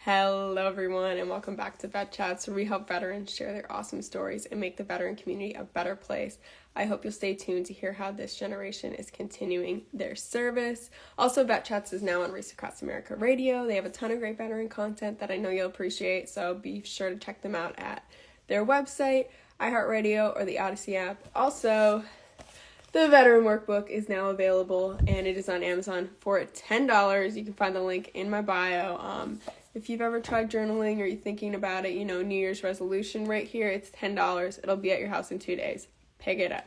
Hello, everyone, and welcome back to Vet Chats, where we help veterans share their awesome stories and make the veteran community a better place. I hope you'll stay tuned to hear how this generation is continuing their service. Also, Vet Chats is now on Race Across America Radio. They have a ton of great veteran content that I know you'll appreciate, so be sure to check them out at their website, iHeartRadio, or the Odyssey app. Also, the Veteran Workbook is now available, and it is on Amazon for $10. You can find the link in my bio. If you've ever tried journaling or you're thinking about it, New Year's resolution right here, it's $10. It'll be at your house in 2 days. Pick it up.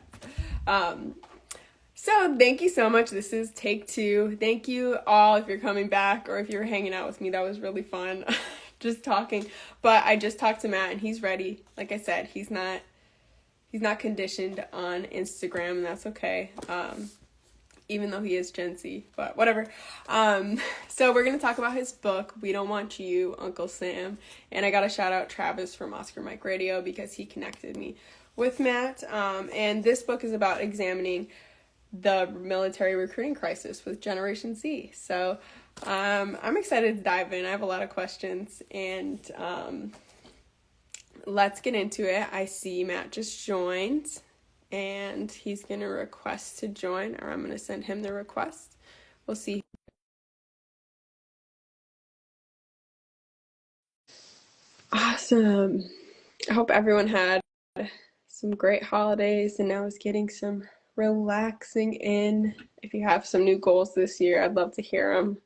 So thank you so much. This is take 2. Thank you all if you're coming back or if you're hanging out with me. That was really fun, just talking. But I just talked to Matt, and he's ready. Like I said, he's not conditioned on Instagram, and that's okay. Even though he is Gen Z, but whatever. So we're going to talk about his book, We Don't Want You, Uncle Sam. And I got to shout out Travis from Oscar Mike Radio because he connected me with Matt. And this book is about examining the military recruiting crisis with Generation Z. So I'm excited to dive in. I have a lot of questions, and let's get into it. I see Matt just joined, and he's going to request to join, or I'm going to send him the request. We'll see. Awesome. I hope everyone had some great holidays and now is getting some relaxing in. If you have some new goals this year, I'd love to hear them.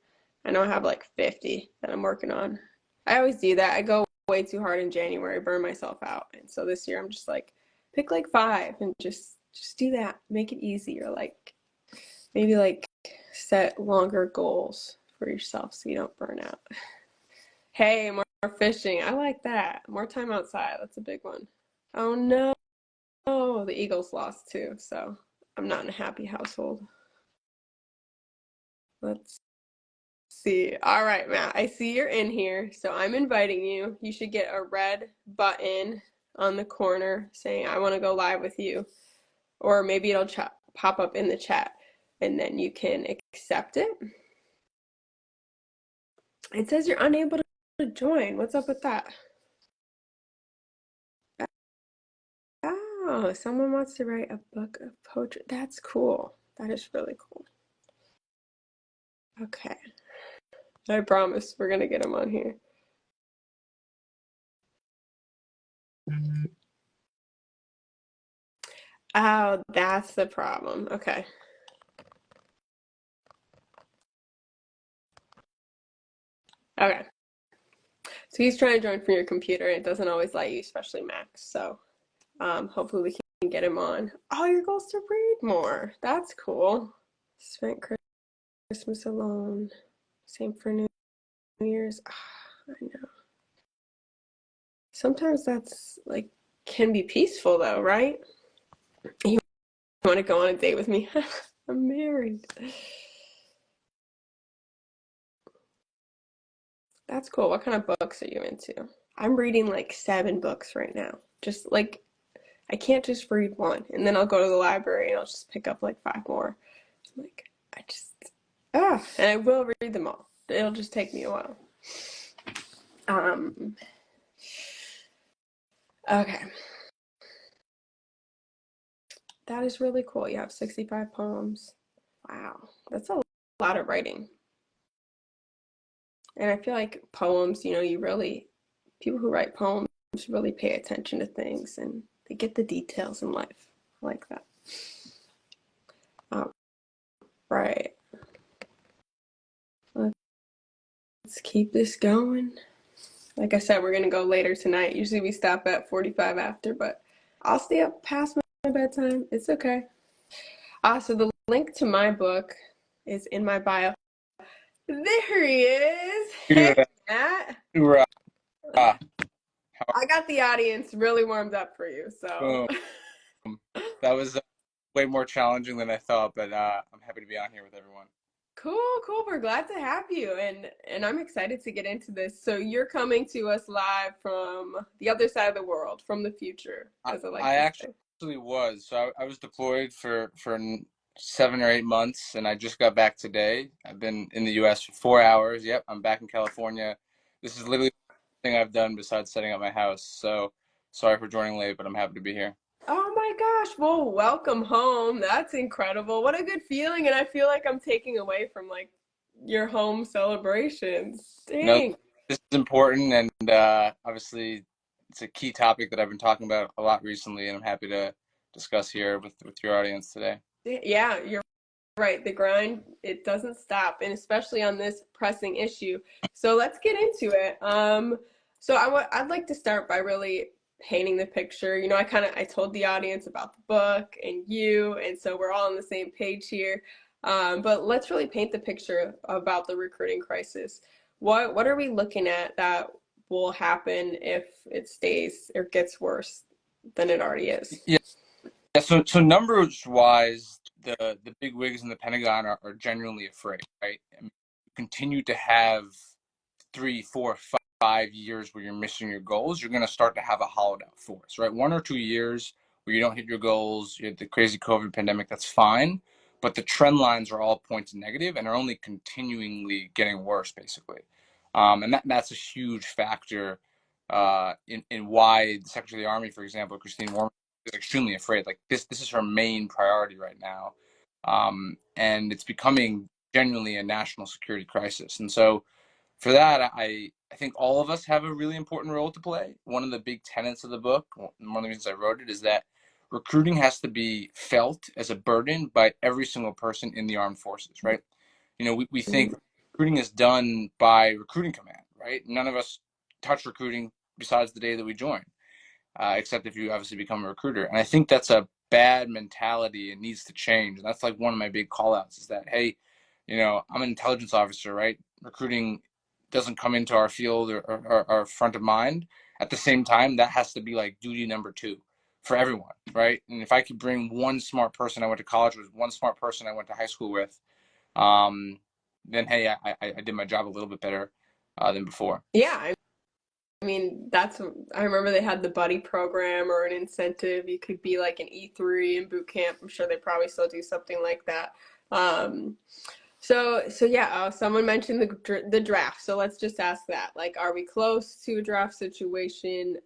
I know I have like 50 that I'm working on. I always do that. I go way too hard in January, burn myself out. And so this year I'm just like, pick like 5 and just do that. Make it easy, or maybe set longer goals for yourself so you don't burn out. Hey, more fishing. I like that. More time outside. That's a big one. Oh no. The Eagles lost too, so I'm not in a happy household. Let's see. All right, Matt, I see you're in here, so I'm inviting you. You should get a red button on the corner saying, I want to go live with you. Or maybe it'll pop up in the chat, and then you can accept it. It says you're unable to join. What's up with that? Oh, someone wants to write a book of poetry. That's cool. That is really cool. Okay. I promise we're going to get him on here. Oh, that's the problem. Okay. Okay. So he's trying to join from your computer. It doesn't always let you, especially Macs. So hopefully we can get him on. Oh, your goal's to read more. That's cool. Spent Christmas alone. Same for New Year's. I know. Sometimes that's can be peaceful though, right? You want to go on a date with me? I'm married. That's cool. What kind of books are you into? I'm reading 7 books right now. Just I can't just read one, and then I'll go to the library and I'll just pick up 5 more. I just and I will read them all. It'll just take me a while. Okay. That is really cool. You have 65 poems. Wow, that's a lot of writing. And I feel like poems, people who write poems really pay attention to things, and they get the details in life. I like that. Right. Let's keep this going. Like I said, we're going to go later tonight. Usually we stop at 45 after, but I'll stay up past my bedtime. It's okay. So the link to my book is in my bio. There he is. Hey, Matt. I got the audience really warmed up for you, so. That was way more challenging than I thought, but I'm happy to be on here with everyone. Cool. We're glad to have you, and I'm excited to get into this. So you're coming to us live from the other side of the world, from the future, as I like to say. Actually was. So I was deployed for 7 or 8 months, and I just got back today. I've been in the U.S. for 4 hours. Yep, I'm back in California. This is literally the thing I've done besides setting up my house. So sorry for joining late, but I'm happy to be here. Oh my gosh. Well, welcome home. That's incredible. What a good feeling. And I feel like I'm taking away from like your home celebrations. No, Dang. this is important, and obviously it's a key topic that I've been talking about a lot recently, and I'm happy to discuss here with your audience today. Yeah, you're right. The grind, it doesn't stop, and especially on this pressing issue. So let's get into it. I'd like to start by really painting the picture. I told the audience about the book and you, and so we're all on the same page here. But let's really paint the picture about the recruiting crisis. What are we looking at that will happen if it stays or gets worse than it already is? Yeah, so numbers wise, the big wigs in the Pentagon are genuinely afraid, right? I mean, you continue to have 3, 4, 5 years where you're missing your goals, you're going to start to have a hollowed out force, right? 1 or 2 years where you don't hit your goals, you had the crazy COVID pandemic, that's fine. But the trend lines are all pointing negative and are only continually getting worse, basically. And that's a huge factor in why the Secretary of the Army, for example, Christine Wormuth, is extremely afraid. Like this is her main priority right now. And it's becoming genuinely a national security crisis. And so for that, I think all of us have a really important role to play. One of the big tenets of the book, one of the reasons I wrote it, is that recruiting has to be felt as a burden by every single person in the armed forces, right? We think recruiting is done by recruiting command, right? None of us touch recruiting besides the day that we join, except if you obviously become a recruiter. And I think that's a bad mentality and needs to change. And that's like one of my big call outs is that, hey, I'm an intelligence officer, right? Recruiting doesn't come into our field or front of mind. At the same time, that has to be like duty number two for everyone, right? And if I could bring one smart person I went to college with, one smart person I went to high school with, um, then hey, I did my job a little bit better than before. Yeah, I mean, I remember they had the buddy program or an incentive. You could be like an E3 in boot camp. I'm sure they probably still do something like that. Um, so yeah, someone mentioned the draft. So let's just ask that. Like, are we close to a draft situation?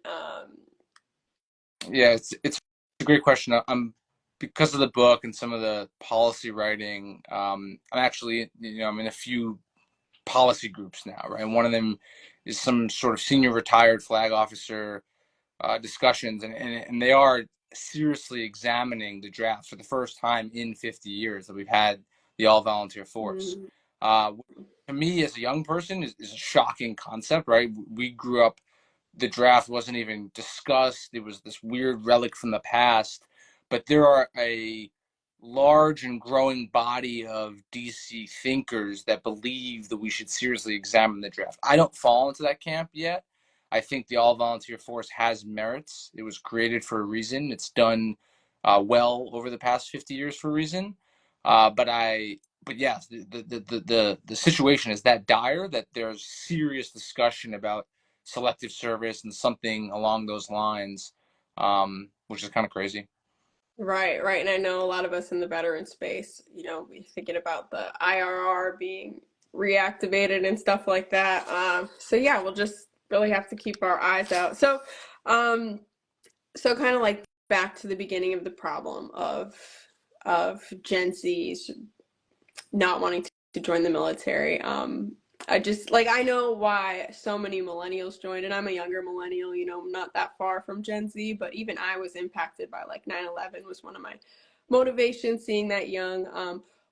Yeah, it's a great question. I'm because of the book and some of the policy writing. I'm actually I'm in a few policy groups now, right? And one of them is some sort of senior retired flag officer discussions, and they are seriously examining the draft for the first time in 50 years that we've had the all volunteer force. Mm, Uh, to me, as a young person, is a shocking concept, right? We grew up, the draft wasn't even discussed. It was this weird relic from the past. But there are a large and growing body of DC thinkers that believe that we should seriously examine the draft. I don't fall into that camp yet. I think the all volunteer force has merits. It was created for a reason. It's done well over the past 50 years for a reason. But yes, the situation is that dire that there's serious discussion about selective service and something along those lines, which is kind of crazy. right, right. And I know a lot of us in the veteran space, we're thinking about the IRR being reactivated and stuff like that. So yeah, we'll just really have to keep our eyes out. Um, so kind of like back to the beginning of the problem of Gen Z's not wanting to join the military. I just like I know why so many millennials joined, and I'm a younger millennial, not that far from Gen Z, but even I was impacted by like 9/11 was one of my motivations seeing that young.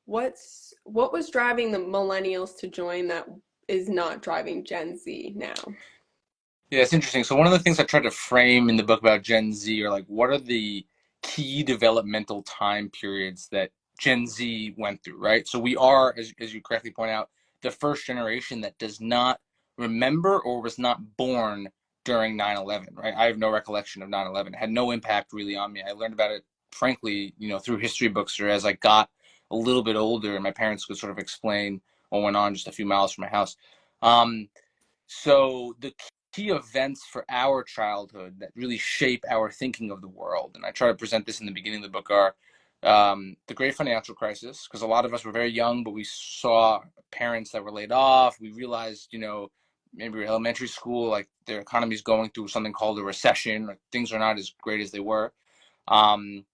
What was driving the millennials to join that is not driving Gen Z now? Yeah, it's interesting. So one of the things I tried to frame in the book about Gen Z are like, what are the key developmental time periods that Gen Z went through, right? So we are, as you correctly point out, the first generation that does not remember or was not born during 9/11, right? I have no recollection of 9/11. It had no impact really on me. I learned about it, frankly, through history books or as I got a little bit older and my parents could sort of explain what went on just a few miles from my house. Um, so the key events for our childhood that really shape our thinking of the world, and I try to present this in the beginning of the book, are the great financial crisis, because a lot of us were very young, but we saw parents that were laid off. We realized, maybe elementary school, like their economy is going through something called a recession, or things are not as great as they were. Um,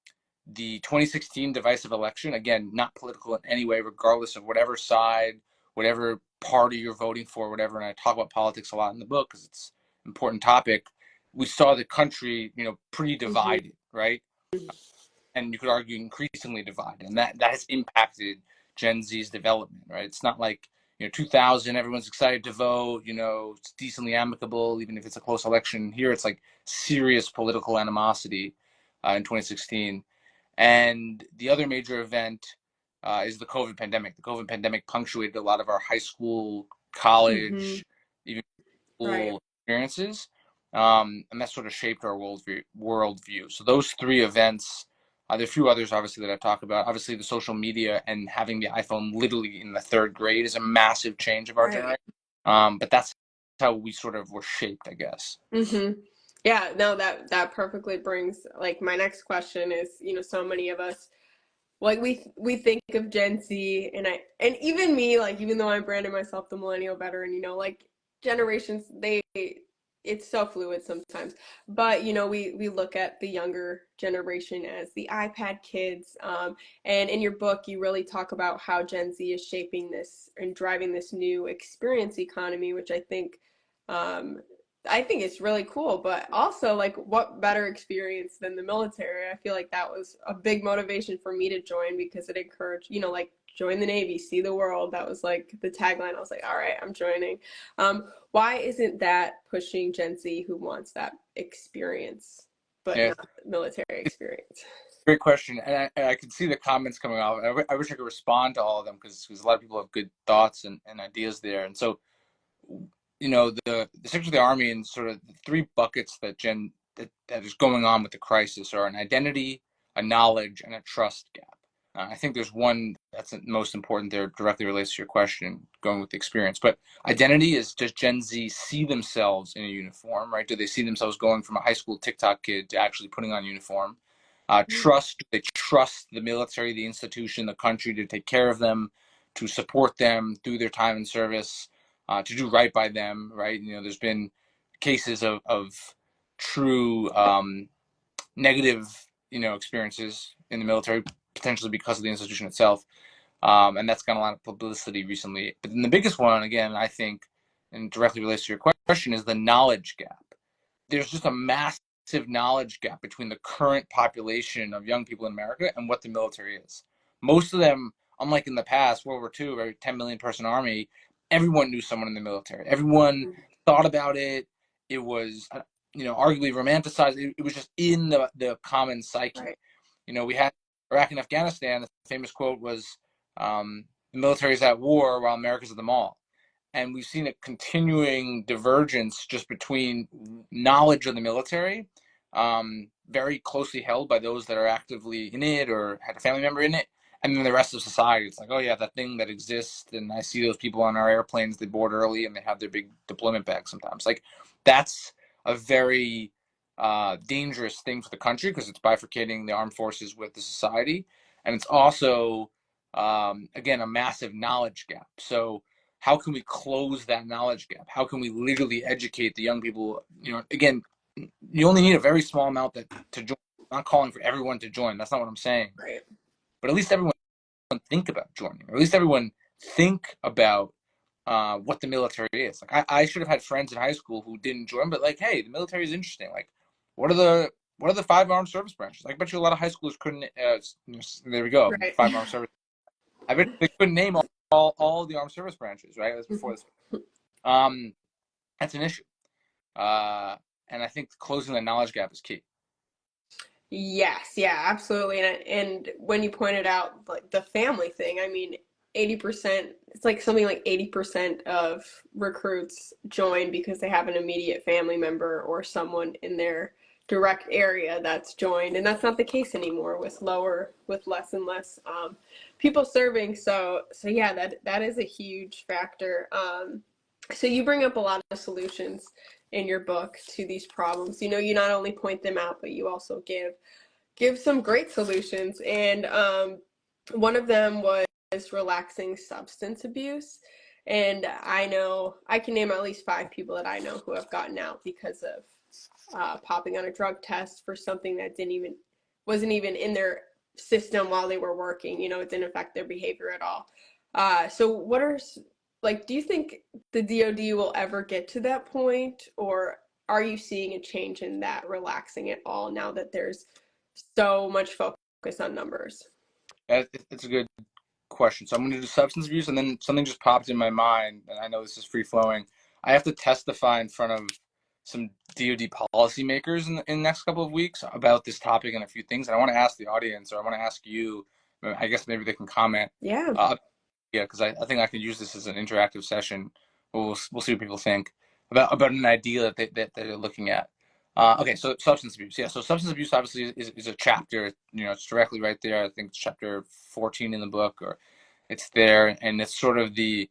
the 2016 divisive election, again, not political in any way, regardless of whatever side, whatever party you're voting for, whatever. And I talk about politics a lot in the book because it's an important topic. We saw the country, pretty divided, right? And you could argue increasingly divided, and that has impacted Gen Z's development, right? It's not like 2000, everyone's excited to vote, it's decently amicable, even if it's a close election. Here, it's like serious political animosity in 2016. And the other major event is the COVID pandemic. The COVID pandemic punctuated a lot of our high school, college, even Right. school experiences, and that sort of shaped our worldview. So those three events. There are a few others, obviously, that I've talked about. Obviously, the social media and having the iPhone literally in the third grade is a massive change of our Right. generation. But that's how we sort of were shaped, I guess. Yeah, no, that perfectly brings, like, my next question is, so many of us, like, we think of Gen Z, and even me, like, even though I'm branding myself the millennial veteran, like, generations, it's so fluid sometimes. But we look at the younger generation as the iPad kids. And in your book, you really talk about how Gen Z is shaping this and driving this new experience economy, which I think it's really cool. But also, like, what better experience than the military? I feel like that was a big motivation for me to join because it encouraged, like, join the Navy, see the world. That was like the tagline. I was like, all right, I'm joining. Why isn't that pushing Gen Z who wants that experience, but Yeah, not military experience? great question. And I can see the comments coming off. I wish I could respond to all of them because a lot of people have good thoughts and ideas there. And so, the Secretary of the Army and sort of the three buckets that is going on with the crisis are an identity, a knowledge, and a trust gap. I think there's one that's the most important there, directly relates to your question, going with the experience. But identity is, does Gen Z see themselves in a uniform, right? Do they see themselves going from a high school TikTok kid to actually putting on uniform? Trust, do they trust the military, the institution, the country to take care of them, to support them through their time in service, to do right by them, right? There's been cases of true negative, experiences in the military, potentially because of the institution itself. And that's gotten a lot of publicity recently. But then the biggest one, again, I think, and directly relates to your question, is the knowledge gap. There's just a massive knowledge gap between the current population of young people in America and what the military is. Most of them, unlike in the past, World War II, very 10 million person army, everyone knew someone in the military. Everyone thought about it. It was, arguably romanticized. It was just in the common psyche. Right. We had Iraq and Afghanistan. The famous quote was, the military is at war while America's at the mall. And we've seen a continuing divergence just between knowledge of the military, very closely held by those that are actively in it or had a family member in it, and then the rest of society. It's like, oh yeah, that thing that exists, and I see those people on our airplanes, they board early and they have their big deployment bags sometimes. Like, that's a very dangerous thing for the country because it's bifurcating the armed forces with the society, and it's also, again, a massive knowledge gap. So how can we close that knowledge gap? How can we literally educate the young people? Again, you only need a very small amount to join. I'm not calling for everyone to join. That's not what I'm saying. Right. But at least everyone think about joining, or at least everyone think about what the military is. Like, I should have had friends in high school who didn't join, but like, hey, the military is interesting. Like, what are the 5 armed service branches? I bet you a lot of high schoolers couldn't. There we go, Right. 5 armed service. I bet they couldn't name all the armed service branches. Right, that's before this. Um, that's an issue. And I think closing the knowledge gap is key. Yes, yeah, absolutely. And when you pointed out, like, the family thing, I mean, 80%, it's like something like 80% of recruits join because they have an immediate family member or someone in their direct area that's joined. And that's not the case anymore with less and less people serving. So yeah, that is a huge factor. So you bring up a lot of solutions in your book to these problems. You not only point them out, but you also give some great solutions. And one of them was relaxing substance abuse. And I know I can name at least 5 people that I know who have gotten out because of popping on a drug test for something that didn't even wasn't even in their system while they were working. You know, it didn't affect their behavior at all. So what are like? Do you think the DoD will ever get to that point, or are you seeing a change in that relaxing at all now that there's so much focus on numbers? It's a good question. So I'm going to do substance abuse, and then something just popped in my mind, and I know this is free flowing. I have to testify in front of some DoD policymakers in the next couple of weeks about this topic and a few things. And I want to ask the audience, or I want to ask you. I guess maybe they can comment. Yeah. Yeah, because I think I can use this as an interactive session. We'll see what people think about an idea that they're looking at. Okay, so substance abuse. Yeah, so substance abuse obviously is a chapter. You know, it's directly right there. I think it's chapter 14 in the book, or it's there, and it's sort of the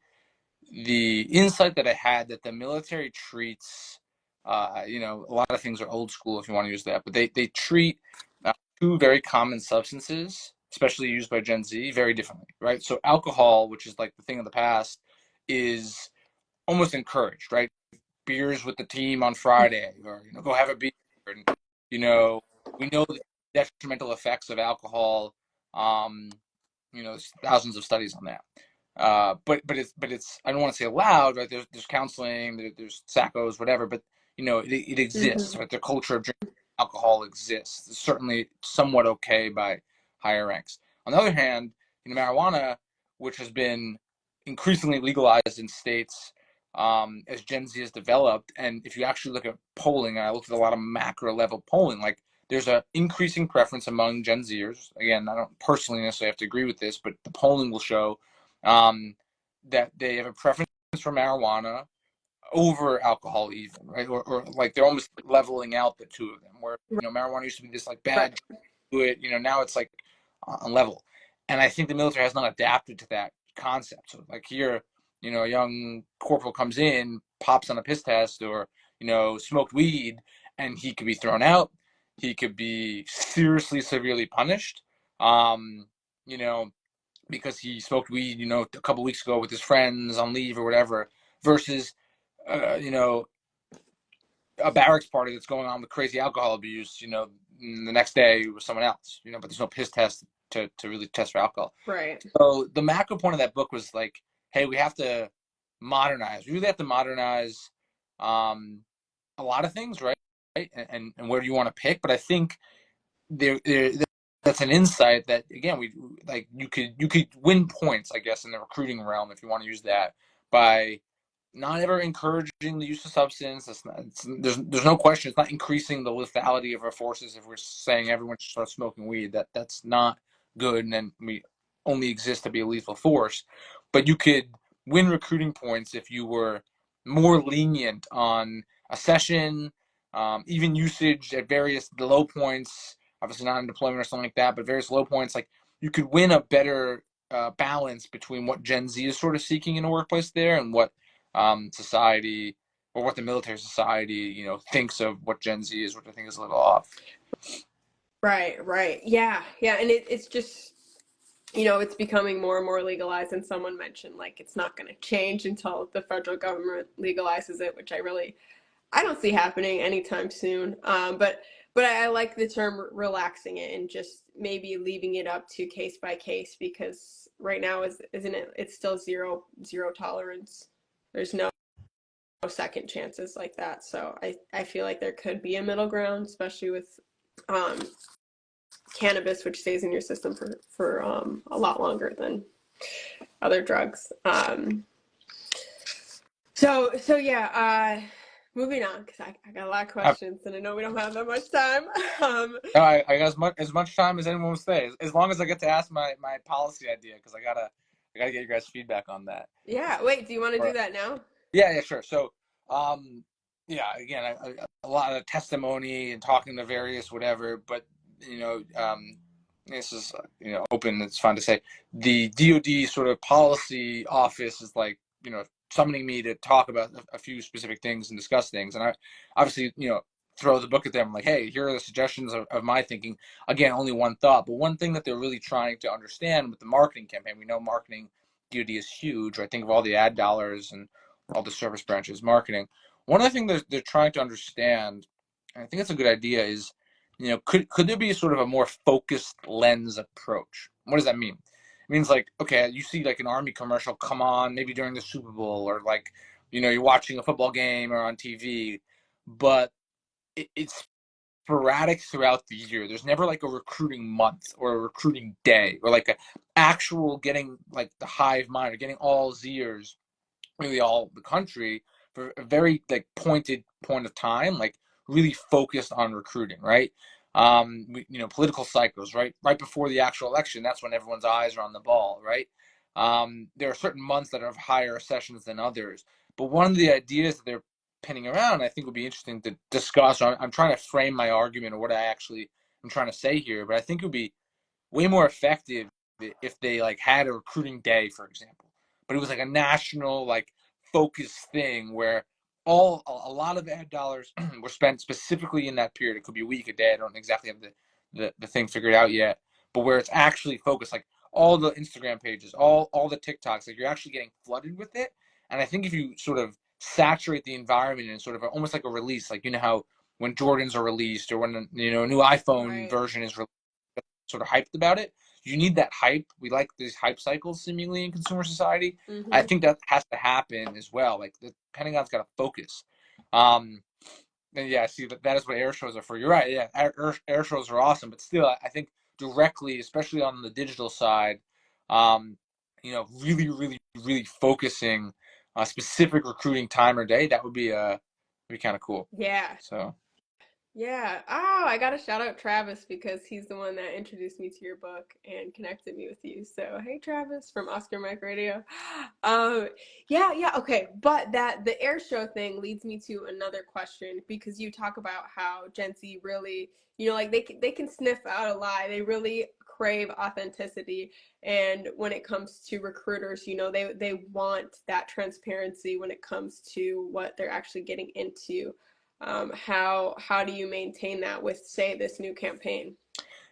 insight that I had that the military treats. You know, a lot of things are old school if you want to use that, but they treat two very common substances, especially used by Gen Z, very differently, right? So alcohol, which is like the thing of the past, is almost encouraged, right? Beers with the team on Friday, or go have a beer, and you know, we know the detrimental effects of alcohol. Um, there's thousands of studies on that. But it's I don't want to say allowed, right? There's counseling, there's SACOs, whatever, but it exists, Mm-hmm. right? The culture of drinking alcohol exists. It's certainly somewhat okay by higher ranks. On the other hand, marijuana, which has been increasingly legalized in states as Gen Z has developed, and if you actually look at polling, and I looked at a lot of macro level polling, like there's an increasing preference among Gen Zers. Again, I don't personally necessarily have to agree with this, but the polling will show um, that they have a preference for marijuana over alcohol, even, right? Or like they're almost leveling out the two of them. Where marijuana used to be this like Right. bad to it, now it's like on level. And I think the military has not adapted to that concept. So like here, a young corporal comes in, pops on a piss test, or smoked weed, and he could be thrown out. He could be seriously, severely punished. Um, you know, because he smoked weed, a couple weeks ago with his friends on leave or whatever, versus, you know, a barracks party that's going on with crazy alcohol abuse, the next day with someone else, but there's no piss test to really test for alcohol. Right. So the macro point of that book was like, hey, we have to modernize. We really have to modernize um, a lot of things, right? And where do you want to pick? But I think there that's an insight that again we like you could win points, I guess, in the recruiting realm if you want to use that by not ever encouraging the use of substance. There's no question it's not increasing the lethality of our forces if we're saying everyone should start smoking weed. That's not good, and then we only exist to be a lethal force. But you could win recruiting points if you were more lenient on a session, even usage at various low points. Obviously not in deployment or something like that, but various low points. Like you could win a better balance between what Gen Z is sort of seeking in a workplace there and what society or what the military society, thinks of what Gen Z is, which I think is a little off. Right. Right. Yeah. Yeah. And it's just, it's becoming more and more legalized. And someone mentioned like it's not going to change until the federal government legalizes it, which I don't see happening anytime soon. But I like the term relaxing it and just maybe leaving it up to case by case because right now isn't it? It's still zero tolerance. There's no second chances like that. So I feel like there could be a middle ground, especially with um, cannabis, which stays in your system for a lot longer than other drugs. So yeah. Moving on because I got a lot of I, questions and I know we don't have that much time. I got as much time as anyone will stay, as long as I get to ask my policy idea, because I gotta get your guys' feedback on that. Yeah. Wait. Do you want to do Or, that now? yeah, sure. So, again, a lot of testimony and talking to various whatever, but this is open. It's fine to say the DoD sort of policy office is like summoning me to talk about a few specific things and discuss things, and I obviously throw the book at them like, hey, here are the suggestions of my thinking. Again, only one thought, but one thing that they're really trying to understand with the marketing campaign. We know marketing DoD is huge, right? Think of all the ad dollars and all the service branches, marketing. One of the things they're trying to understand, and I think it's a good idea, is, could there be sort of a more focused lens approach? What does that mean? It means like, okay, you see like an Army commercial come on maybe during the Super Bowl, or like, you're watching a football game or on TV, but it's sporadic throughout the year. There's never like a recruiting month or a recruiting day or like a actual getting like the hive mind or getting all Zers, really all the country, for a very like pointed point of time, like really focused on recruiting, right? Political cycles, right before the actual election, that's when everyone's eyes are on the ball, right? There are certain months that have higher sessions than others, but one of the ideas that they're pinning around, I think would be interesting to discuss. I'm trying to frame my argument or what I actually am trying to say here, but I think it would be way more effective if they like had a recruiting day, for example, but it was like a national like focused thing where a lot of ad dollars were spent specifically in that period. It could be a week, a day. I don't exactly have the thing figured out yet, but where it's actually focused, like all the Instagram pages, all the TikToks, like you're actually getting flooded with it. And I think if you sort of saturate the environment and sort of almost like a release, like how when Jordans are released or when a new iPhone Right. version is released, sort of hyped about it. You need that hype. We like these hype cycles seemingly in consumer society. I Mm-hmm. think that has to happen as well. Like the Pentagon's got to focus. Um, and yeah, see that is what air shows are for. You're right. Yeah, air shows are awesome, but still, I think directly, especially on the digital side, um, really, really, really focusing a specific recruiting time or day, that would be kind of cool. Yeah. So Yeah. Oh, I gotta shout out Travis because he's the one that introduced me to your book and connected me with you. So hey Travis from Oscar Mike Radio. Um, yeah, yeah, okay. But that the air show thing leads me to another question because you talk about how Gen Z really, like they can sniff out a lie. They really crave authenticity. And when it comes to recruiters, they want that transparency when it comes to what they're actually getting into. How do you maintain that with, say, this new campaign?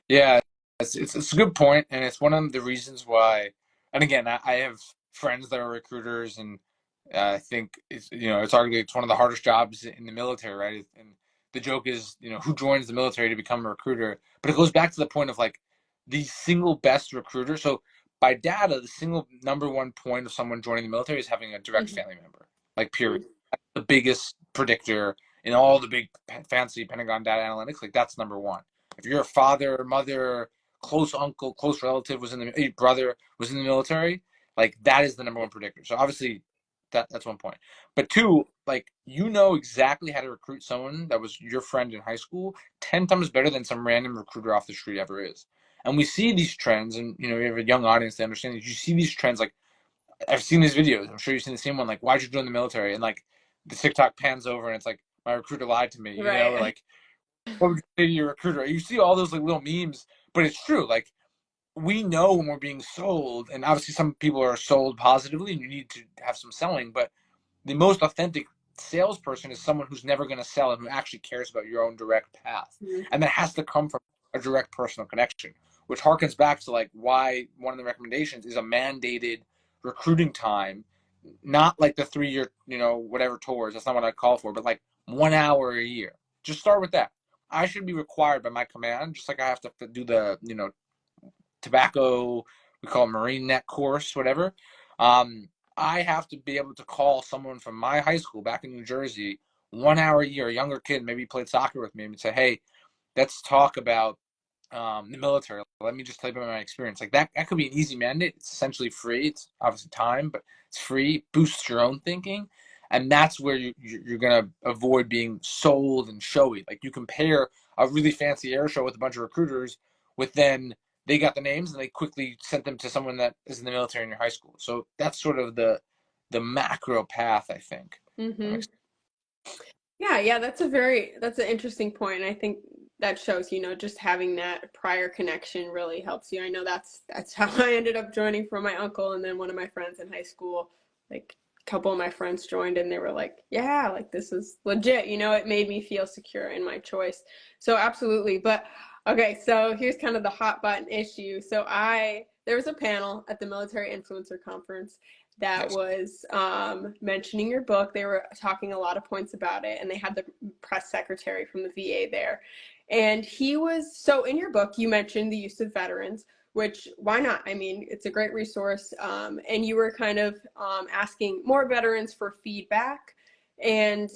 yeah, it's a good point, and it's one of the reasons why. And again, I have friends that are recruiters, and I think it's arguably it's one of the hardest jobs in the military, right? And the joke is, who joins the military to become a recruiter? But it goes back to the point of like the single best recruiter. So by data, the single number one point of someone joining the military is having a direct Mm-hmm. family member, like period. That's the biggest predictor in all the big fancy Pentagon data analytics. Like that's number one. If you're a father, mother, close uncle, close relative was in the brother was in the military, like that is the number one predictor. So obviously that's one point. But two, like exactly how to recruit someone that was your friend in high school 10 times better than some random recruiter off the street ever is. And we see these trends, and we have a young audience to understand that you see these trends. Like I've seen these videos. I'm sure you've seen the same one. Like, why'd you join the military? And like the TikTok pans over, and it's like my recruiter lied to me. Or Right. like what would you say to your recruiter? You see all those like little memes, but it's true. Like we know when we're being sold, and obviously some people are sold positively, and you need to have some selling. But the most authentic salesperson is someone who's never going to sell and who actually cares about your own direct path, Mhm. and that has to come from a direct personal connection, which harkens back to like why one of the recommendations is a mandated recruiting time, not like the 3 year whatever tours. That's not what I call for, but like 1 hour a year. Just start with that. I should be required by my command, just like I have to do the tobacco, we call it Marine Net course, whatever. Um, I have to be able to call someone from my high school back in New Jersey 1 hour a year, a younger kid, maybe played soccer with me, and say, hey, let's talk about the military. Let me just tell you about my experience. Like that could be an easy mandate. It's essentially free. It's obviously time, but it's free. Boosts your own thinking, and that's where you're gonna avoid being sold and showy. Like you compare a really fancy air show with a bunch of recruiters, with then they got the names and they quickly sent them to someone that is in the military in your high school. So that's sort of the macro path, I think. That Mm-hmm. makes Yeah, yeah, that's an interesting point. And I think that shows, just having that prior connection really helps you. I know that's how I ended up joining from my uncle, and then one of my friends in high school, like a couple of my friends joined and they were like, yeah, like this is legit. It made me feel secure in my choice. So absolutely. But okay, so here's kind of the hot button issue. So there was a panel at the Military Influencer Conference that Yes. was mentioning your book. They were talking a lot of points about it, and they had the press secretary from the VA there. And he was, so in your book, you mentioned the use of veterans, which why not? I mean, it's a great resource. And you were kind of asking more veterans for feedback. And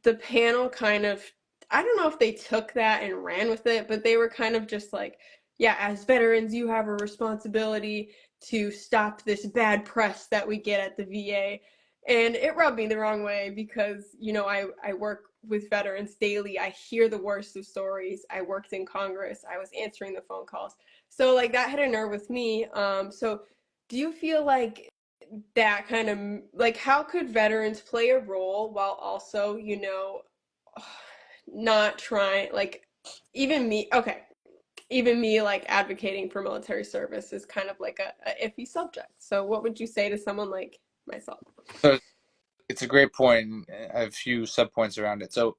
the panel kind of, I don't know if they took that and ran with it, but they were kind of just like, yeah, as veterans, you have a responsibility to stop this bad press that we get at the VA. And it rubbed me the wrong way because, you know, I work with veterans daily. I hear the worst of stories. I worked in Congress. I was answering the phone calls. So like that hit a nerve with me. So do you feel like that kind of like how could veterans play a role while also, you know, not trying like even me, okay, even me like advocating for military service is kind of like a iffy subject. So what would you say to someone like myself? So it's a great point. And I have a few sub points around it. So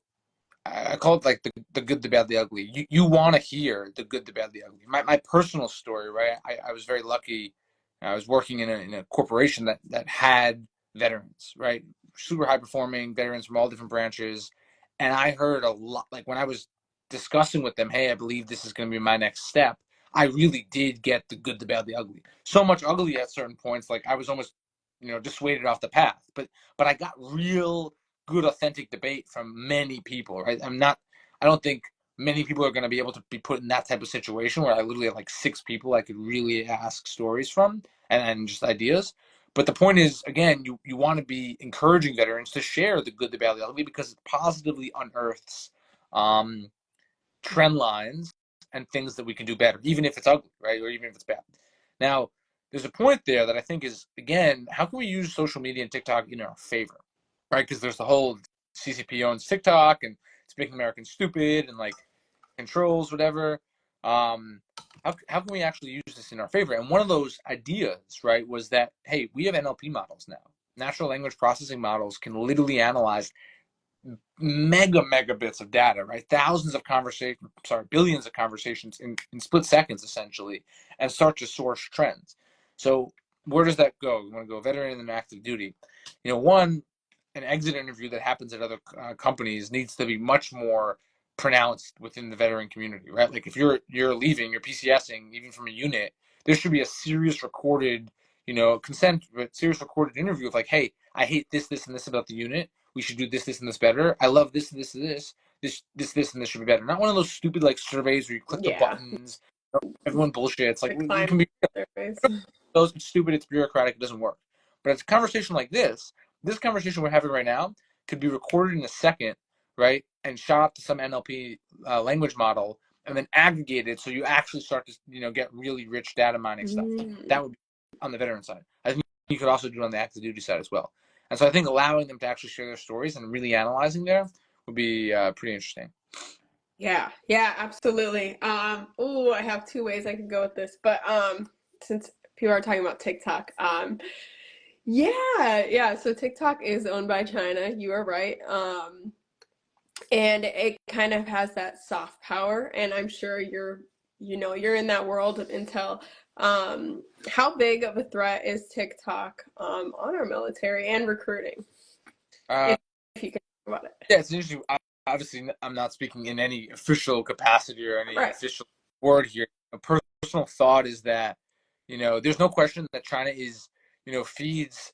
I call it like the good, the bad, the ugly. You want to hear the good, the bad, the ugly. My personal story, right? I was very lucky. I was working in a corporation that had veterans, right? Super high performing veterans from all different branches. And I heard a lot, like when I was discussing with them, hey, I believe this is going to be my next step. I really did get the good, the bad, the ugly. So much ugly at certain points, like I was almost, dissuaded off the path. But I got real good authentic debate from many people, right? I don't think many people are going to be able to be put in that type of situation where I literally have like 6 people I could really ask stories from and just ideas. But the point is, again, you want to be encouraging veterans to share the good, the bad, the ugly because it positively unearths um, trend lines and things that we can do better, even if it's ugly, right? Or even if it's bad. Now, there's a point there that I think is, again, how can we use social media and TikTok in our favor? Right? Because there's the whole CCP owns TikTok and it's making Americans stupid and like controls whatever. How can we actually use this in our favor? And one of those ideas, right, was that hey, we have NLP models now. Natural language processing models can literally analyze megabits of data, right? Thousands of conversations, sorry, billions of conversations in split seconds, essentially, and start to source trends. So where does that go? You want to go veteran and active duty. One, an exit interview that happens at other companies needs to be much more pronounced within the veteran community, right? Like if you're leaving, you're PCSing, even from a unit, there should be a serious recorded, consent, but serious recorded interview of like, hey, I hate this, this, and this about the unit. We should do this, this, and this better. I love this, this, and this, and this should be better. Not one of those stupid like surveys where you click the Yeah, buttons. Everyone bullshits. Like the we climate can be surveys. those it's stupid. It's bureaucratic. It doesn't work. But it's a conversation like this conversation we're having right now could be recorded in a second, right, and shot up to some NLP language model, and then aggregated so you actually start to get really rich data mining stuff. Mm. That would be on the veteran side. I think you could also do it on the active duty side as well. And so I think allowing them to actually share their stories and really analyzing there would be pretty interesting. Yeah, yeah, absolutely. Oh, I have two ways I could go with this, but since people are talking about TikTok, yeah, yeah. So TikTok is owned by China. You are right. And it kind of has that soft power, and I'm sure you're in that world of intel. How big of a threat is TikTok on our military and recruiting? Uh, If, if you can talk about it. yeah, it's interesting. Obviously, I'm not speaking in any official capacity or any Right. official word here. A personal thought is that, there's no question that China is, feeds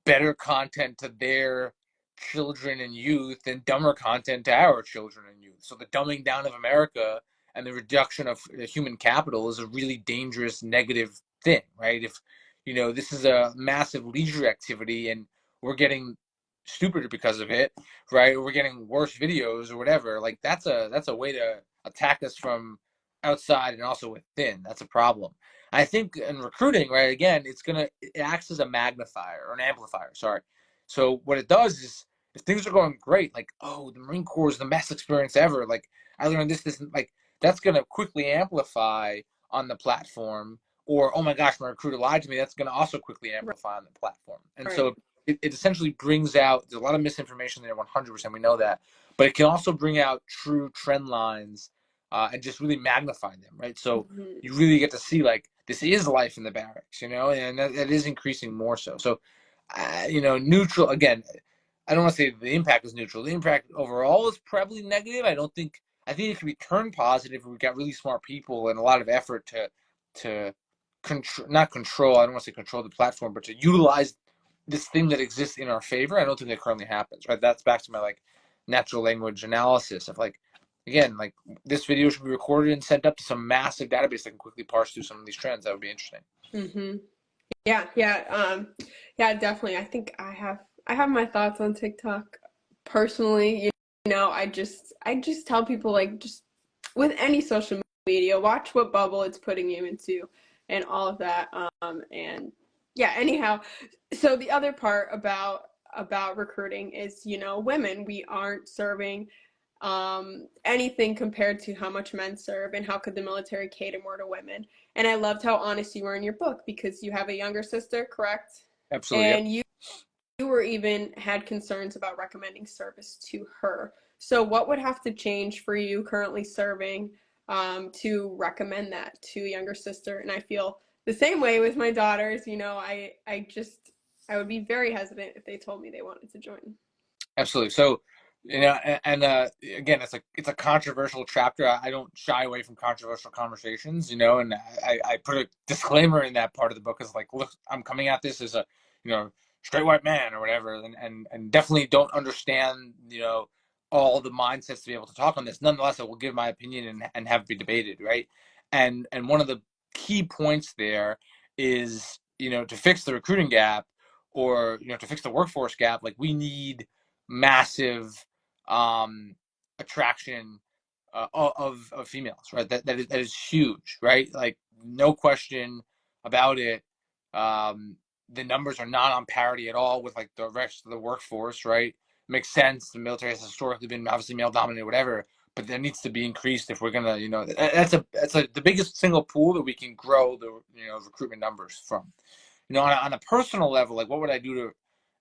better content to their children and youth and dumber content to our children and youth. So the dumbing down of America and the reduction of human capital is a really dangerous negative thing, right? If this is a massive leisure activity and we're getting stupider because of it, right? Or we're getting worse videos or whatever. Like that's a way to attack us from outside and also within. That's a problem. I think in recruiting, right, again, it acts as a magnifier or an amplifier, sorry. So what it does is if things are going great, like, oh, the Marine Corps is the best experience ever, like I learned this, like that's gonna quickly amplify on the platform. Or, oh my gosh, my recruiter lied to me, that's gonna also quickly Right. amplify on the platform. And Right. so it essentially brings out there's a lot of misinformation there, 100%, we know that. But it can also bring out true trend lines and just really magnify them, right? So Mhm. you really get to see like this is life in the barracks, and that is increasing more so. So, neutral again. I don't want to say the impact is neutral. The impact overall is probably negative. I think it can be turned positive if we've got really smart people and a lot of effort to control, not control. I don't want to say control the platform, but to utilize this thing that exists in our favor. I don't think that currently happens. Right. That's back to my like natural language analysis of like, again, like this video should be recorded and sent up to some massive database that can quickly parse through some of these trends. That would be interesting. Mm-hmm. Yeah, definitely. I think I have my thoughts on TikTok personally. I just tell people like just with any social media, watch what bubble it's putting you into and all of that. And yeah, anyhow, so the other part about recruiting is, women, we aren't serving anything compared to how much men serve and how could the military cater more to women. And I loved how honest you were in your book because you have a younger sister, correct? Absolutely. Yep. And you were even had concerns about recommending service to her. So what would have to change for you currently serving to recommend that to a younger sister? And I feel the same way with my daughters. I would be very hesitant if they told me they wanted to join. Absolutely. So, and again, it's a controversial chapter. I don't shy away from controversial conversations, and I put a disclaimer in that part of the book as like, look, I'm coming at this as a, straight white man or whatever, and definitely don't understand, all the mindsets to be able to talk on this. Nonetheless, I will give my opinion and have it be debated, right? And one of the key points there is, to fix the recruiting gap or, to fix the workforce gap, like we need massive attraction of females, right? That is huge, right? Like no question about it. The numbers are not on parity at all with like the rest of the workforce, right? Makes sense. The military has historically been obviously male dominated, whatever, but that needs to be increased if we're gonna, that's the biggest single pool that we can grow the recruitment numbers from. On a personal level, like what would I do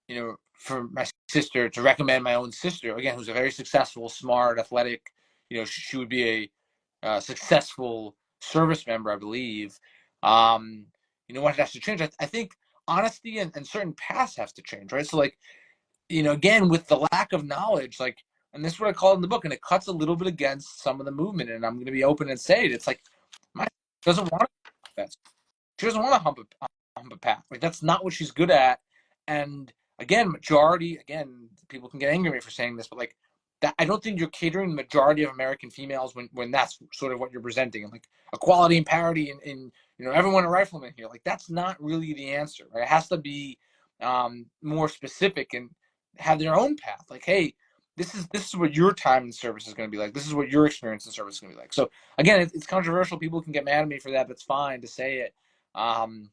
to for my sister to recommend my own sister, again, who's a very successful, smart, athletic, she would be a successful service member, I believe. What has to change? I think honesty and certain paths have to change, right? So, like, again, with the lack of knowledge, like, and this is what I call it in the book, and it cuts a little bit against some of the movement, and I'm going to be open and say it. It's like, my doesn't want to she doesn't want to hump a path. Like that's not what she's good at. And again, people can get angry at me for saying this, but like that, I don't think you're catering the majority of American females when that's sort of what you're presenting, and like equality and parity and everyone a rifleman here. Like that's not really the answer. Right? It has to be more specific and have their own path. Like, hey, this is what your time in service is going to be like. This is what your experience in service is going to be like. So again, it's controversial. People can get mad at me for that. That's fine to say it. Um,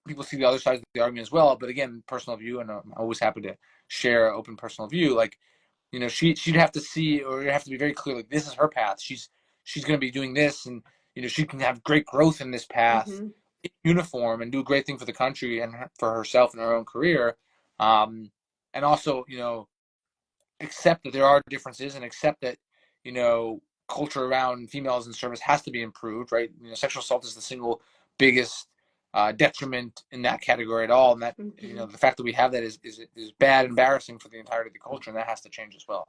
People see the other side of the argument as well, but again, personal view, and I'm always happy to share open personal view. Like, she'd have to see, or you have to be very clear. Like, this is her path. She's going to be doing this, and she can have great growth in this path, Mm-hmm. in uniform, and do a great thing for the country and for herself and her own career. And also, accept that there are differences and accept that culture around females in service has to be improved, right? Sexual assault is the single biggest detriment in that category at all, and that Mm-hmm. the fact that we have that is bad, embarrassing for the entirety of the culture, and that has to change as well.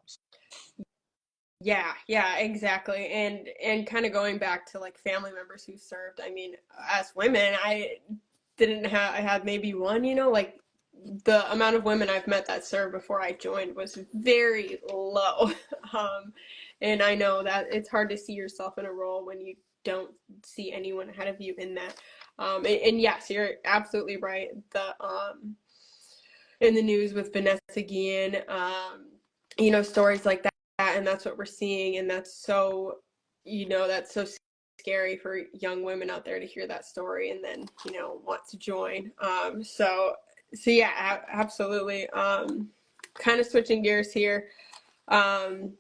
Yeah, exactly. And kind of going back to like family members who served. I mean, as women, I had maybe one, like the amount of women I've met that served before I joined was very low. Um, and I know that it's hard to see yourself in a role when you don't see anyone ahead of you in that. And yes, you're absolutely right. The in the news with Vanessa Guillen, stories like that, and that's what we're seeing, and that's so scary for young women out there to hear that story and then want to join. So yeah, absolutely. Kind of switching gears here. Um,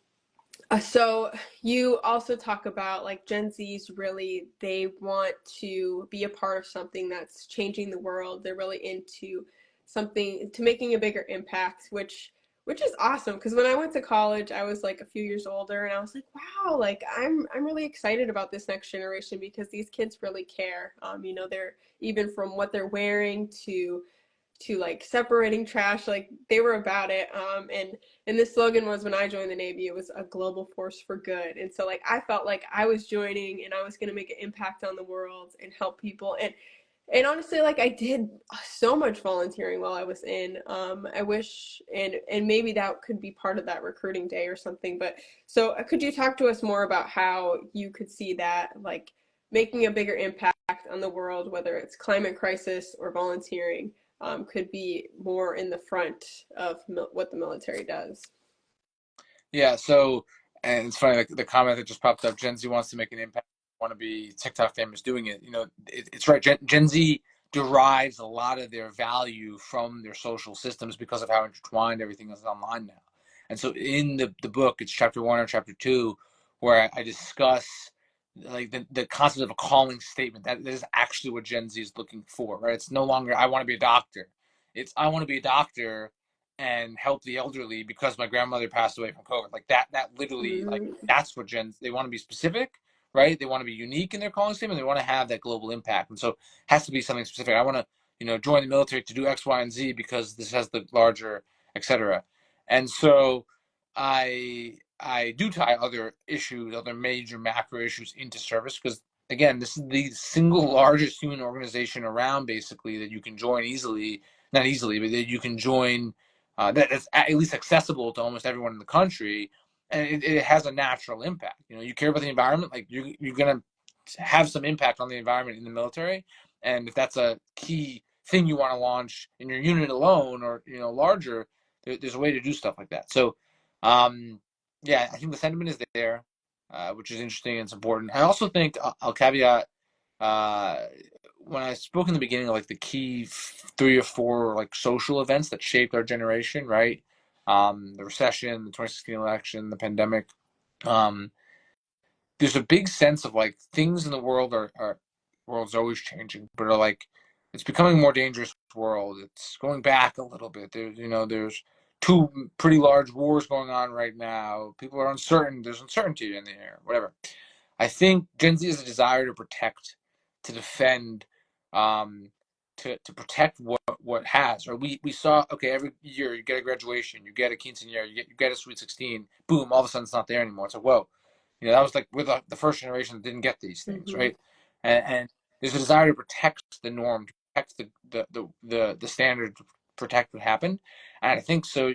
so you also talk about like Gen Zs really they want to be a part of something that's changing the world. They're really into something to making a bigger impact, which which is awesome because when I went to college, I was like a few years older, and I was like, wow, like I'm really excited about this next generation because these kids really care. You know, they're even from what they're wearing to like separating trash, like they were about it. And the slogan was, when I joined the Navy, it was a global force for good. And so like I felt like I was joining and I was going to make an impact on the world and help people. And honestly, like I did so much volunteering while I was in. I wish, and maybe that could be part of that recruiting day or something. But so could you talk to us more about how you could see that, like making a bigger impact on the world, whether it's climate crisis or volunteering, could be more in the front of what the military does. Yeah, so and it's funny, like the comment that just popped up, Gen Z wants to make an impact, want to be TikTok famous doing it. You know, it's right. Gen Z derives a lot of their value from their social systems because of how intertwined everything is online now. And so in the book, it's chapter one or chapter two, where I discuss like the concept of a calling statement. That is actually what Gen Z is looking for, right? It's no longer I want to be a doctor. It's I want to be a doctor and help the elderly because my grandmother passed away from COVID. Like that literally, like Mm-hmm. that's what they want to be specific, right? They want to be unique in their calling statement. They want to have that global impact. And so it has to be something specific. I want to, join the military to do X, Y, and Z because this has the larger, etc. And so I do tie other issues, other major macro issues into service because again, this is the single largest human organization around basically that you can join easily, not easily, but that you can join that's at least accessible to almost everyone in the country, and it has a natural impact. You care about the environment, like you're gonna have some impact on the environment in the military, and if that's a key thing you want to launch in your unit alone or larger, there's a way to do stuff like that. So, yeah, I think the sentiment is there, which is interesting and it's important. I also think I'll caveat uh, when I spoke in the beginning of like the key three or four like social events that shaped our generation, right? The recession, the 2016 election, the pandemic. Um, there's a big sense of like things in the world are world's always changing, but are like it's becoming a more dangerous world. It's going back a little bit. There's two pretty large wars going on right now. People are uncertain. There's uncertainty in the air. Whatever. I think Gen Z has a desire to protect, to defend, um, to protect what has. Or we saw okay every year you get a graduation, you get a quinceañera, you get a sweet 16. Boom! All of a sudden it's not there anymore. It's like whoa, that was like we're the first generation that didn't get these things, Mm-hmm. right? And there's a desire to protect the norm, to protect the standard, to protect what happened. And I think so.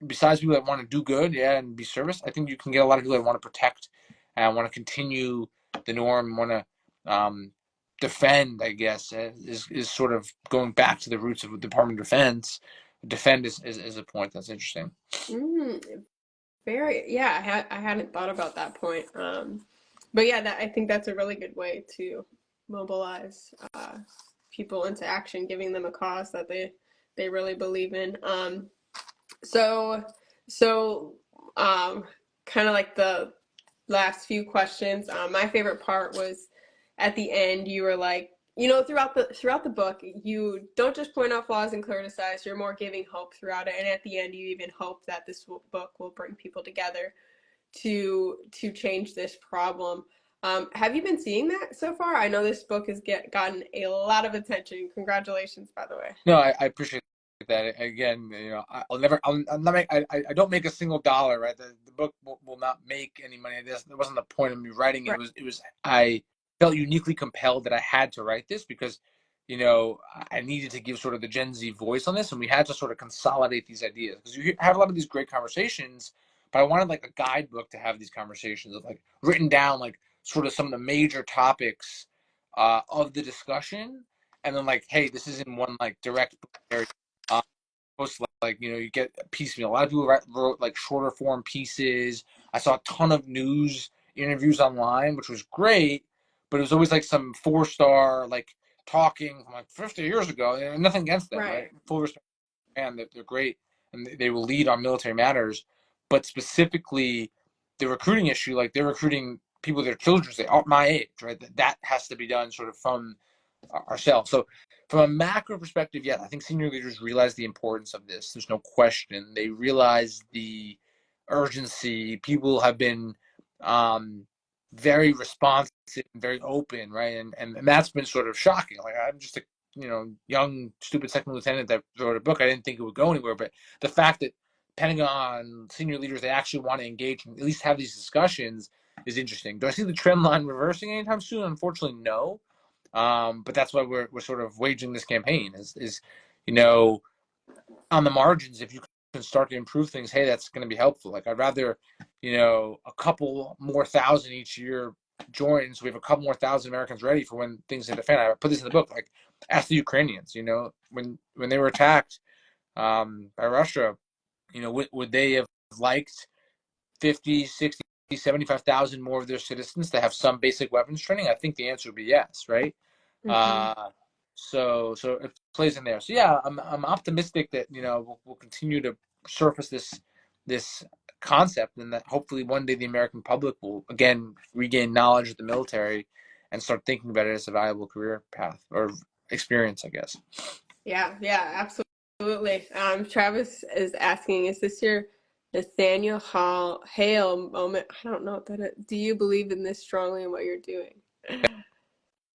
Besides people that want to do good, yeah, and be service, I think you can get a lot of people that want to protect and want to continue the norm, want to defend. I guess is sort of going back to the roots of the Department of Defense. Defend is a point that's interesting. Mm, very, yeah, I hadn't thought about that point. But yeah, I think that's a really good way to mobilize people into action, giving them a cause that they really believe in. So so kind of like the last few questions. My favorite part was at the end. You were like, throughout the book, you don't just point out flaws and criticize. You're more giving hope throughout it. And at the end, you even hope that this book will bring people together to change this problem. Have you been seeing that so far? I know this book has gotten a lot of attention. Congratulations, by the way. No, I appreciate that. Again, I'll never, I'm not make, I don't make a single dollar, right? The book will not make any money. That wasn't the point of me writing it. Right. I felt uniquely compelled that I had to write this because, I needed to give sort of the Gen Z voice on this, and we had to sort of consolidate these ideas because you have a lot of these great conversations, but I wanted like a guidebook to have these conversations of like written down like sort of some of the major topics of the discussion and then like, hey, this isn't one like direct uh, post like you get piecemeal. A lot of people wrote like shorter form pieces. I saw a ton of news interviews online, which was great, but it was always like some 4-star like talking from like 50 years ago. And nothing against them, Right. right? Full respect, man, they're great and they will lead on military matters, but specifically the recruiting issue, like they're recruiting people, their children, they are my age, right? That has to be done sort of from ourselves. So From a macro perspective, yeah, I think senior leaders realize the importance of this. There's no question. They realize the urgency. People have been um, very responsive and very open, right? And that's been sort of shocking. Like I'm just a young stupid second lieutenant that wrote a book. I didn't think it would go anywhere, but the fact that Pentagon senior leaders they actually want to engage and at least have these discussions is interesting. Do I see the trend line reversing anytime soon? Unfortunately, no. But that's why we're sort of waging this campaign is on the margins, if you can start to improve things, hey, that's going to be helpful. Like I'd rather, a couple more thousand each year join, so we have a couple more thousand Americans ready for when things hit the fan. I put this in the book. Like ask the Ukrainians, when they were attacked by Russia, would they have liked 50, 60, 75,000 more of their citizens to have some basic weapons training? I think the answer would be yes, right? Mm-hmm. Uh, so it plays in there. So yeah, I'm optimistic that we'll continue to surface this concept, and that hopefully one day the American public will again regain knowledge of the military and start thinking about it as a valuable career path or experience, I guess. Yeah, yeah, absolutely. Travis is asking, is this your Nathaniel Hale moment? I don't know what that is. Do you believe in this strongly in what you're doing?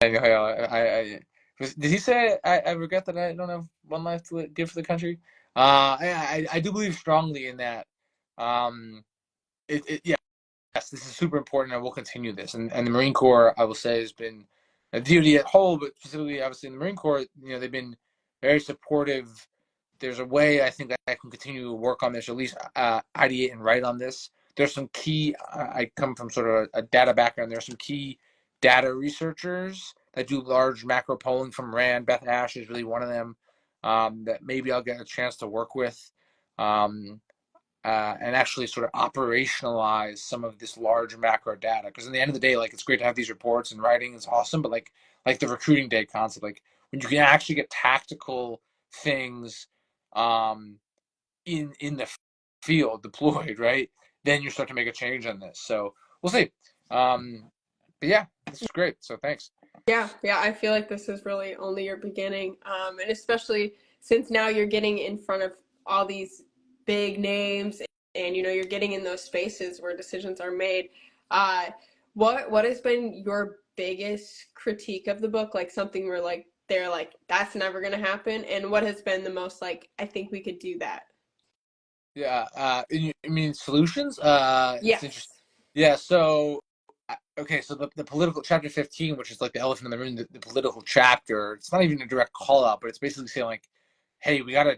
Did he say I regret that I don't have one life to give for the country? I do believe strongly in that. Um, yeah, yes, this is super important, and we'll continue this. And the Marine Corps, I will say, has been a duty at whole, but specifically, obviously, in the Marine Corps, they've been very supportive. There's a way I think I can continue to work on this, at least ideate and write on this. There's some key. I come from sort of a data background. There's some key data researchers that do large macro polling from RAND. Beth Ash is really one of them that maybe I'll get a chance to work with. Um, and actually sort of operationalize some of this large macro data. Because in the end of the day, like it's great to have these reports and writing is awesome, but like the recruiting day concept, like when you can actually get tactical things um, in the field deployed, right? Then you start to make a change on this. So we'll see. But yeah, this is great. So thanks. Yeah, yeah, I feel like this is really only your beginning. And especially since now you're getting in front of all these big names and you're getting in those spaces where decisions are made. Uh, what has been your biggest critique of the book? Like something where like they're like, that's never gonna happen, and what has been the most like, I think we could do that? Yeah. You mean solutions? It's interesting. Yes. Yeah. So okay, so the political chapter 15, which is like the elephant in the room, the political chapter, it's not even a direct call out, but it's basically saying like, hey, we got to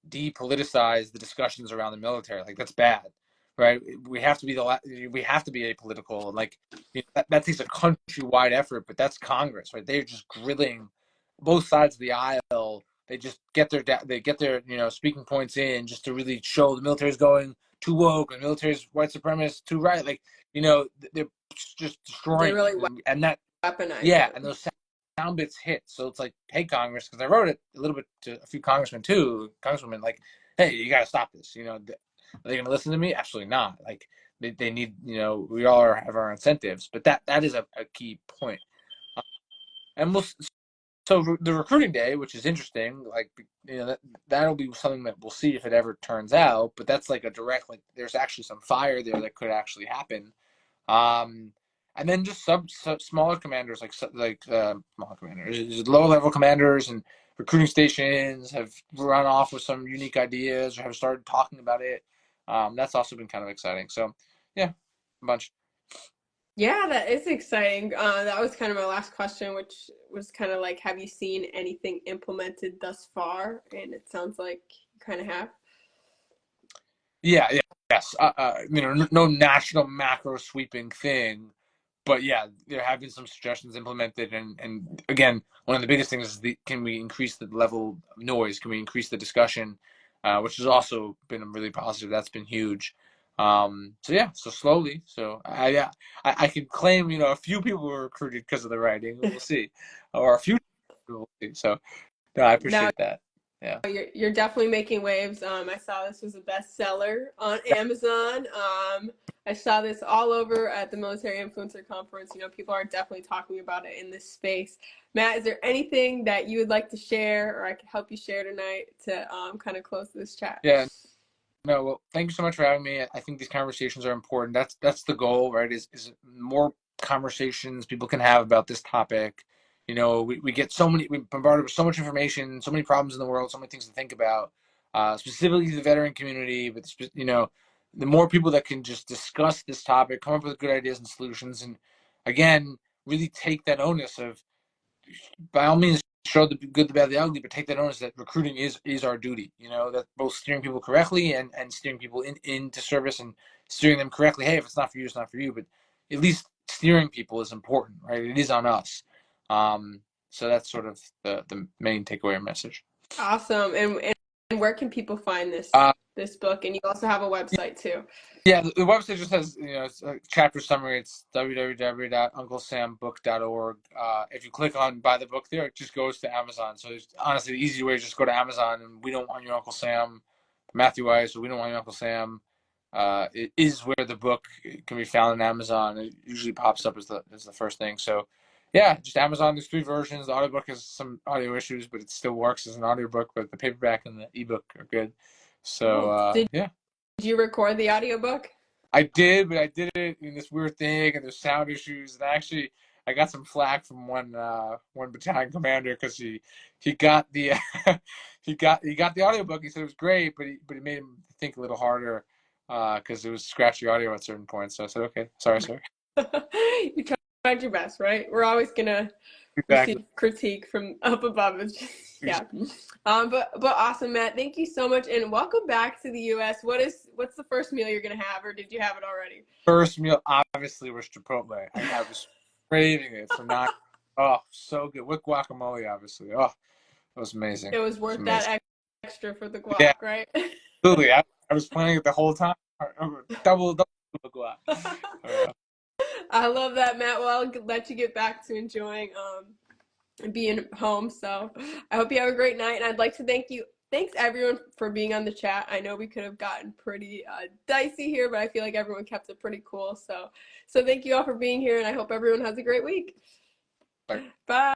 depoliticize the discussions around the military. Like that's bad, right? We have to be apolitical, and like that takes a countrywide effort. But that's Congress, right? They're just grilling both sides of the aisle. They just get their speaking points in just to really show the military's going too woke and the military's white supremacist too right. Like they're just They destroying really it, and that weaponize yeah, it. and those sound bits hit. So it's like, hey, Congress, because I wrote it a little bit to a few congressmen too, congresswomen, like, hey, you got to stop this. Are they going to listen to me? Absolutely not. Like, they need, we all have our incentives, but that is a key point. And so the recruiting day, which is interesting, like, that'll be something that we'll see if it ever turns out, but that's like a direct, like, there's actually some fire there that could actually happen. Um, and then just smaller commanders smaller commanders, lower level commanders and recruiting stations have run off with some unique ideas or have started talking about it. That's also been kind of exciting. So yeah, a bunch. Yeah, that is exciting. That was kind of my last question, which was kind of like, have you seen anything implemented thus far? And it sounds like you kind of have. Yeah, yeah, yes. No national macro sweeping thing, but yeah, there have been some suggestions implemented, and again, one of the biggest things is can we increase the level of noise? Can we increase the discussion? Which has also been really positive. That's been huge. So yeah, so slowly. So yeah, I could claim a few people were recruited because of the writing. We'll see, or a few. We'll see. So no, I Now appreciate that. Yeah. you're definitely making waves. I saw this was a bestseller on Amazon. I saw this all over at the Military Influencer Conference. You know, people are definitely talking about it in this space. Matt, is there anything that you would like to share or I could help you share tonight to kind of close this chat? Yeah, no, well, thank you so much for having me. I think these conversations are important. That's the goal, right? Is more conversations people can have about this topic. You know, we get we bombarded with so much information, so many problems in the world, so many things to think about, specifically the veteran community. But you know, the more people that can just discuss this topic, come up with good ideas and solutions, and again, really take that onus of, by all means, show the good, the bad, the ugly, but take that onus that recruiting is our duty. You know, that both steering people correctly and steering people into service and steering them correctly. Hey, if it's not for you, it's not for you. But at least steering people is important, right? It is on us. So that's sort of the main takeaway message. Awesome. And where can people find Uh, this book? And you also have a website too. Yeah, the website just has, it's a chapter summary. It's www.unclesambook.org. If you click on buy the book there, it just goes to Amazon. So honestly, the easy way is just go to Amazon, and We Don't Want Your Uncle Sam, Matthew Weiss, or We Don't Want Your Uncle Sam. It is where the book can be found on Amazon. It usually pops up as the first thing. So yeah, just Amazon. There's 3 versions. The audiobook has some audio issues, but it still works as an audiobook. But the paperback and the ebook are good. So Cool. yeah. Did you record the audiobook? I did, but I did it in this weird thing, and there's sound issues. And actually, I got some flack from one battalion commander because he got the he got the audiobook. He said it was great, but he made him think a little harder because it was scratchy audio at certain points. So I said, okay, sorry, sir. You tried your best, right? We're always gonna Exactly. receive critique from up above. It's just, yeah. Exactly. But awesome, Matt. Thank you so much, and welcome back to the U.S. What's the first meal you're gonna have, or did you have it already? First meal obviously was Chipotle. I was craving it for not. Oh, so good with guacamole, obviously. Oh, it was amazing. It It was was worth amazing. that extra for the Yeah, guac, right? absolutely. I was planning it the whole time. Double guac. Yeah. I love that, Matt. Well, I'll let you get back to enjoying being home. So I hope you have a great night. And I'd like to thanks everyone for being on the chat. I know we could have gotten pretty dicey here, but I feel like everyone kept it pretty cool. So thank you all for being here, and I hope everyone has a great week. Bye. Bye.